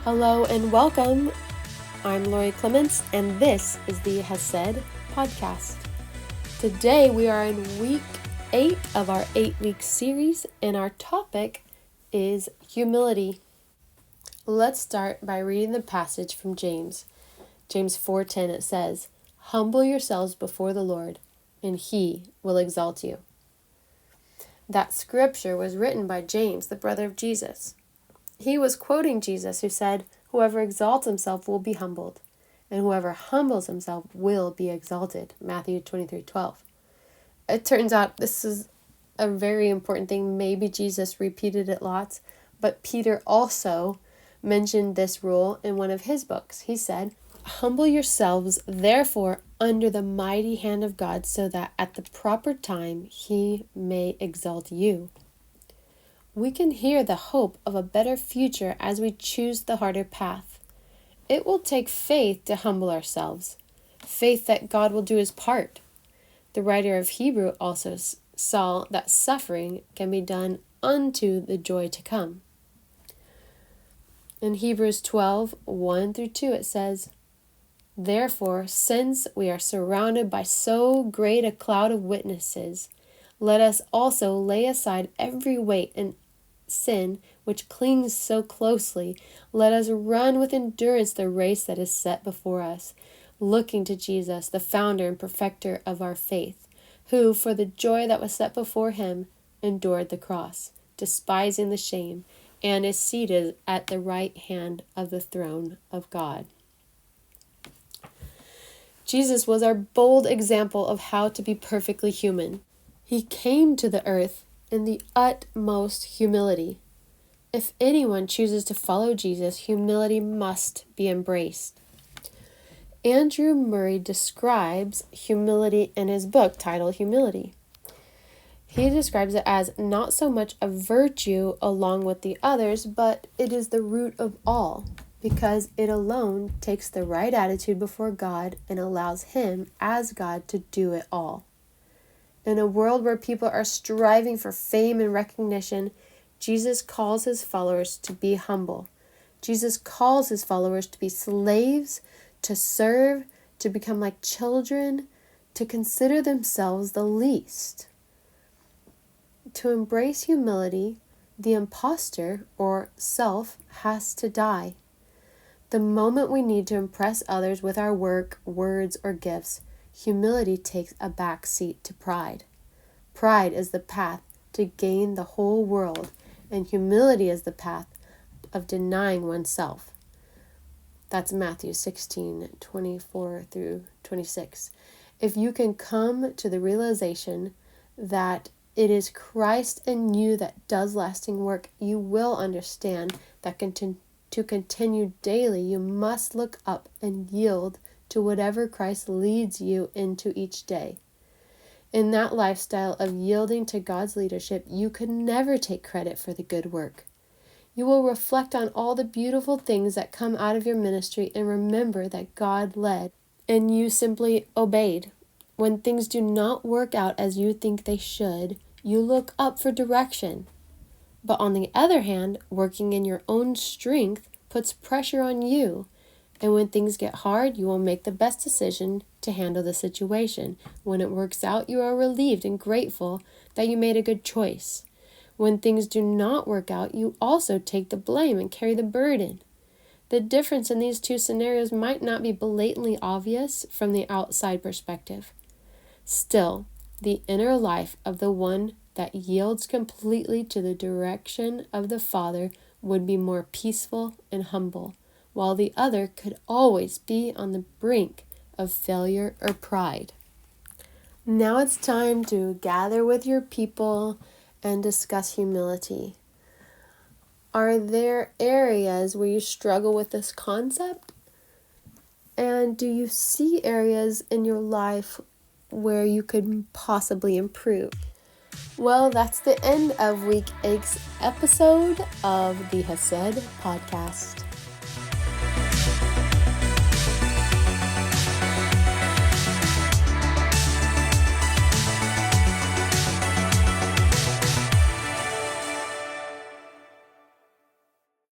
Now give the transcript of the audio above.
Hello and welcome. I'm Lori Clements, and this is the Hesed podcast. Today we are in week 8 of our 8-week series, and our topic is humility. Let's start by reading the passage from James. James 4:10, it says, "Humble yourselves before the Lord, and He will exalt you." That scripture was written by James, the brother of Jesus. He was quoting Jesus, who said, "Whoever exalts himself will be humbled, and whoever humbles himself will be exalted." Matthew 23:12. It turns out this is a very important thing. Maybe Jesus repeated it lots, but Peter also mentioned this rule in one of his books. He said, "Humble yourselves, therefore, under the mighty hand of God, so that at the proper time He may exalt you." We can hear the hope of a better future as we choose the harder path. It will take faith to humble ourselves, faith that God will do His part. The writer of Hebrew also saw that suffering can be done unto the joy to come. In Hebrews 12:1-2, it says, "Therefore, since we are surrounded by so great a cloud of witnesses, let us also lay aside every weight and sin which clings so closely. Let us run with endurance the race that is set before us, looking to Jesus, the founder and perfecter of our faith, who, for the joy that was set before Him, endured the cross, despising the shame, and is seated at the right hand of the throne of God." Jesus was our bold example of how to be perfectly human. He came to the earth in the utmost humility. If anyone chooses to follow Jesus, humility must be embraced. Andrew Murray describes humility in his book titled Humility. He describes it as not so much a virtue along with the others, but it is the root of all, because it alone takes the right attitude before God and allows Him as God to do it all. In a world where people are striving for fame and recognition, Jesus calls His followers to be humble. Jesus calls His followers to be slaves, to serve, to become like children, to consider themselves the least. To embrace humility, the imposter or self has to die. The moment we need to impress others with our work, words, or gifts, humility takes a back seat to pride. Pride is the path to gain the whole world, and humility is the path of denying oneself. That's Matthew 16:24-26. If you can come to the realization that it is Christ in you that does lasting work, you will understand that to continue daily, you must look up and yield to whatever Christ leads you into each day. In that lifestyle of yielding to God's leadership, you could never take credit for the good work. You will reflect on all the beautiful things that come out of your ministry and remember that God led and you simply obeyed. When things do not work out as you think they should, you look up for direction. But on the other hand, working in your own strength puts pressure on you. And when things get hard, you will make the best decision to handle the situation. When it works out, you are relieved and grateful that you made a good choice. When things do not work out, you also take the blame and carry the burden. The difference in these two scenarios might not be blatantly obvious from the outside perspective. Still, the inner life of the one that yields completely to the direction of the Father would be more peaceful and humble, while the other could always be on the brink of failure or pride. Now it's time to gather with your people and discuss humility. Are there areas where you struggle with this concept? And do you see areas in your life where you could possibly improve? Well, that's the end of week 8's episode of the Hesed podcast.